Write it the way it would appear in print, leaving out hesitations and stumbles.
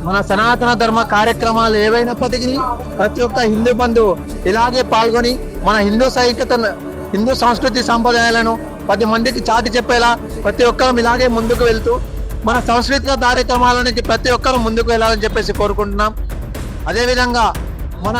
మన సనాతన ధర్మ కార్యక్రమాలు ఏవైనప్పటికీ ప్రతి ఒక్క హిందూ బంధువు ఇలాగే పాల్గొని మన హిందూ సైక్యతను, హిందూ సంస్కృతి సంప్రదాయాలను 10 మందికి చాటి చెప్పేలా ప్రతి ఒక్కరం ఇలాగే ముందుకు వెళ్తూ మన సాంస్కృతిక కార్యక్రమాల నుంచి ప్రతి ఒక్కరు ముందుకు వెళ్ళాలని చెప్పేసి కోరుకుంటున్నాం. అదేవిధంగా మన